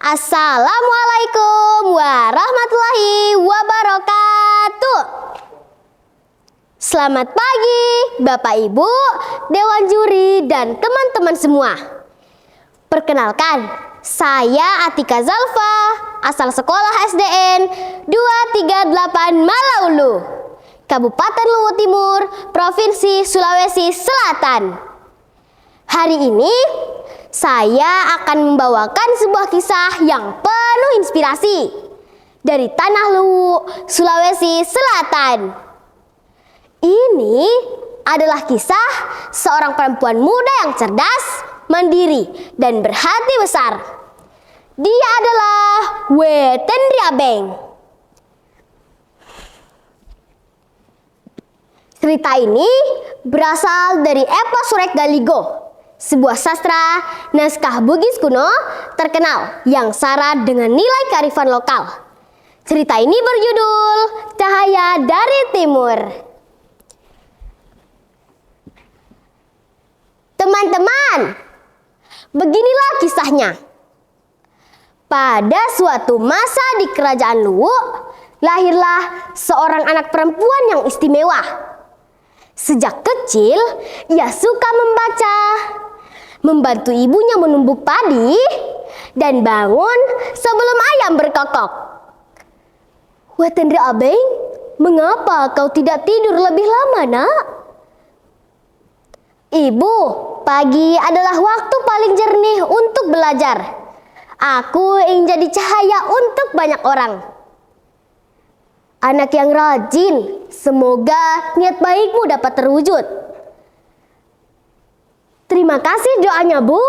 Assalamualaikum warahmatullahi wabarakatuh. Selamat pagi Bapak Ibu, Dewan Juri dan teman-teman semua. Perkenalkan, saya Atika Zalfa, asal sekolah SDN 238 Malaulu, Kabupaten Luwu Timur, Provinsi Sulawesi Selatan. Hari ini saya akan membawakan sebuah kisah yang penuh inspirasi dari Tanah Luwu, Sulawesi Selatan. Ini adalah kisah seorang perempuan muda yang cerdas, mandiri, dan berhati besar. Dia adalah Wetendri Abeng. Cerita ini berasal dari epos Surek Galigo, sebuah sastra naskah Bugis kuno terkenal yang syarat dengan nilai kearifan lokal. Cerita ini berjudul Cahaya dari Timur. Teman-teman, beginilah kisahnya. Pada suatu masa di kerajaan Luwu, lahirlah seorang anak perempuan yang istimewa. Sejak kecil, ia suka membaca, membantu ibunya menumbuk padi, dan bangun sebelum ayam berkokok. Wetendri Abeng, mengapa kau tidak tidur lebih lama, nak? Ibu, pagi adalah waktu paling jernih untuk belajar. Aku ingin jadi cahaya untuk banyak orang. Anak yang rajin, semoga niat baikmu dapat terwujud. Terima kasih doanya, Bu.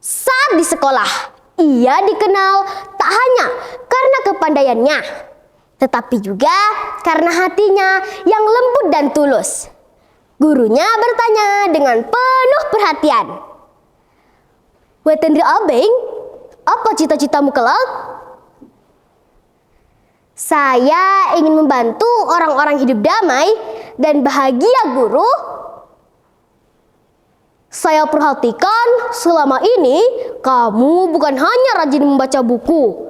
Saat di sekolah, ia dikenal tak hanya karena kepandaiannya, tetapi juga karena hatinya yang lembut dan tulus. Gurunya bertanya dengan penuh perhatian, "Wetendri Abeng, apa cita-citamu kelak?" "Saya ingin membantu orang-orang hidup damai dan bahagia, Guru. Saya perhatikan selama ini kamu bukan hanya rajin membaca buku,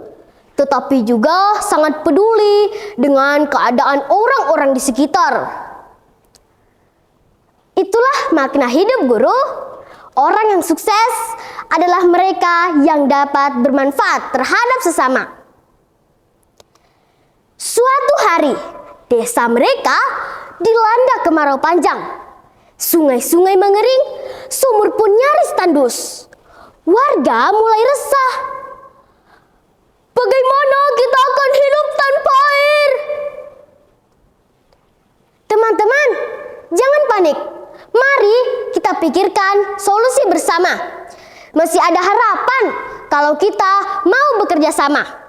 tetapi juga sangat peduli dengan keadaan orang-orang di sekitar." "Itulah makna hidup, Guru. Orang yang sukses adalah mereka yang dapat bermanfaat terhadap sesama." Suatu hari, desa mereka dilanda kemarau panjang. Sungai-sungai mengering, sumur pun nyaris tandus. Warga mulai resah. "Bagaimana kita akan hidup tanpa air?" Teman-teman, jangan panik. Mari kita pikirkan solusi bersama. Masih ada harapan kalau kita mau bekerja sama.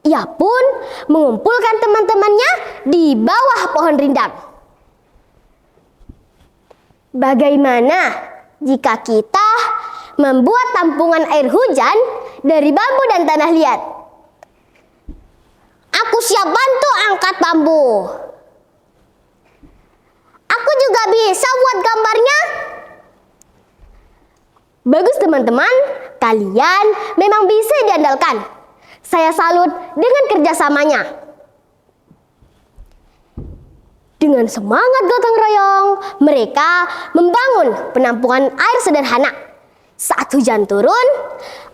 Ia pun mengumpulkan teman-temannya di bawah pohon rindang. "Bagaimana jika kita membuat tampungan air hujan dari bambu dan tanah liat?" "Aku siap bantu angkat bambu." "Aku juga bisa buat gambarnya." "Bagus teman-teman, kalian memang bisa diandalkan. Saya salut dengan kerjasamanya." Dengan semangat gotong royong, mereka membangun penampungan air sederhana. Saat hujan turun,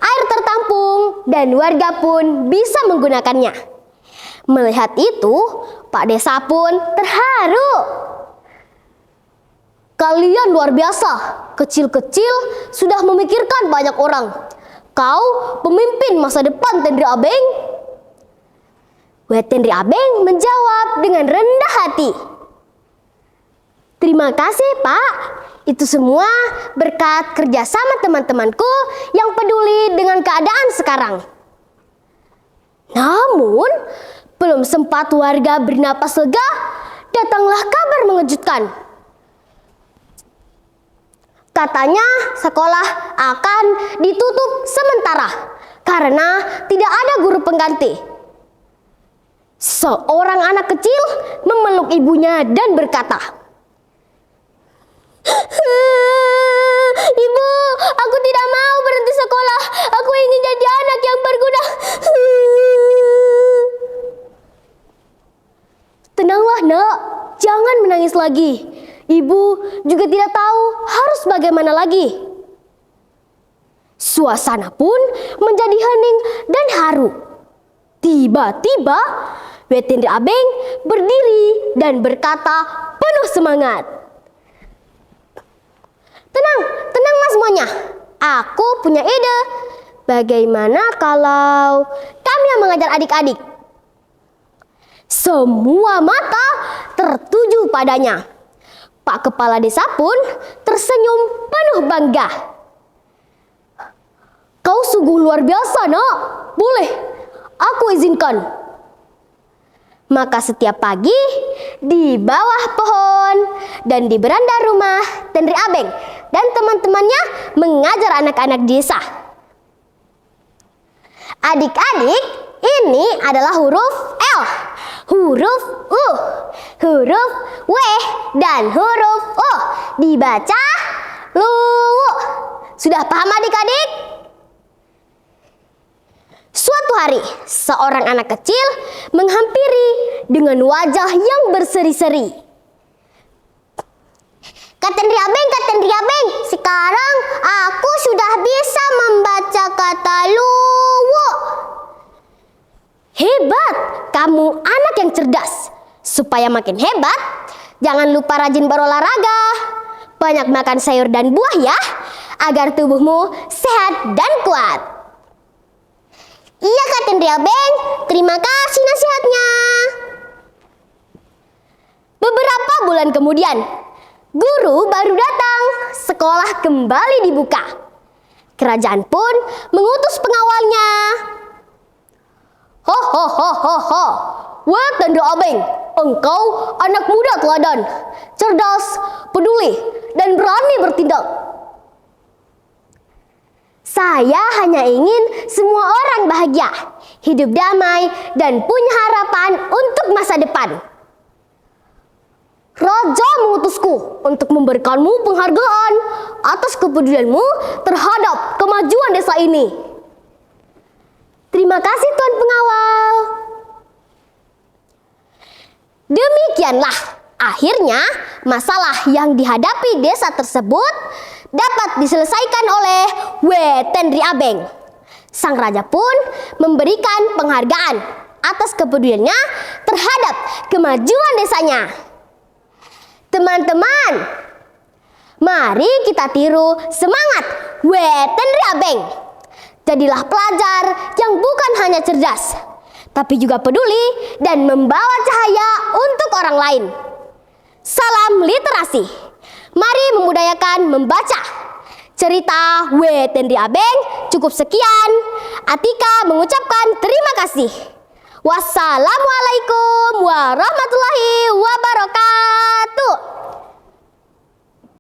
air tertampung dan warga pun bisa menggunakannya. Melihat itu, Pak Desa pun terharu. "Kalian luar biasa, kecil-kecil sudah memikirkan banyak orang. Kau pemimpin masa depan, Tendri Abeng." Wetendri Abeng menjawab dengan rendah hati, "Terima kasih, Pak. Itu semua berkat kerjasama teman-temanku yang peduli dengan keadaan sekarang." Namun, belum sempat warga bernapas lega, datanglah kabar mengejutkan. Katanya sekolah akan ditutup sementara karena tidak ada guru pengganti. Seorang anak kecil memeluk ibunya dan berkata, "Ibu, aku tidak mau berhenti lagi. Ibu juga tidak tahu harus bagaimana lagi. Suasana pun menjadi hening dan haru. Tiba-tiba Wetendri Abeng berdiri dan berkata penuh semangat. Tenang, tenang mas semuanya. Aku punya ide. Bagaimana kalau kami yang mengajar adik-adik? Semua mata tertuju padanya. Pak Kepala Desa pun tersenyum penuh bangga. Kau sungguh luar biasa, Nak. Boleh, aku izinkan. Maka setiap pagi di bawah pohon dan di beranda rumah Tendri Abeng dan teman-temannya mengajar anak-anak desa. Adik-adik, ini adalah huruf L, huruf U, huruf W, dan huruf O. Dibaca lu. Sudah paham adik-adik? Suatu hari, seorang anak kecil menghampiri dengan wajah yang berseri-seri. Kak Tendri Abeng, sekarang aku sudah bisa membaca kata luwu. Hebat, kamu anak yang cerdas. Supaya makin hebat, jangan lupa rajin berolahraga. Banyak makan sayur dan buah ya, agar tubuhmu sehat dan kuat. Iya Kak Tendri Abeng, terima kasih nasihatnya. Beberapa bulan kemudian, guru baru datang, sekolah kembali dibuka. Kerajaan pun mengutus pengawalnya. Ho ho ho ho ho, Wetendri Abeng, engkau anak muda teladan, cerdas, peduli, dan berani bertindak. Saya hanya ingin semua orang bahagia, hidup damai, dan punya harapan untuk masa depan. Raja mengutusku untuk memberikanmu penghargaan atas kepedulianmu terhadap kemajuan desa ini. Terima kasih Tuan Pengawal. Demikianlah akhirnya masalah yang dihadapi desa tersebut dapat diselesaikan oleh Wetendri Abeng. Sang raja pun memberikan penghargaan atas kepeduliannya terhadap kemajuan desanya. Teman-teman, mari kita tiru semangat Wetendri Abeng. Jadilah pelajar yang bukan hanya cerdas, tapi juga peduli dan membawa cahaya untuk orang lain. Salam literasi. Mari membudayakan membaca. Cerita Wetendri Abeng cukup sekian. Atika mengucapkan terima kasih. Wassalamualaikum warahmatullahi wabarakatuh.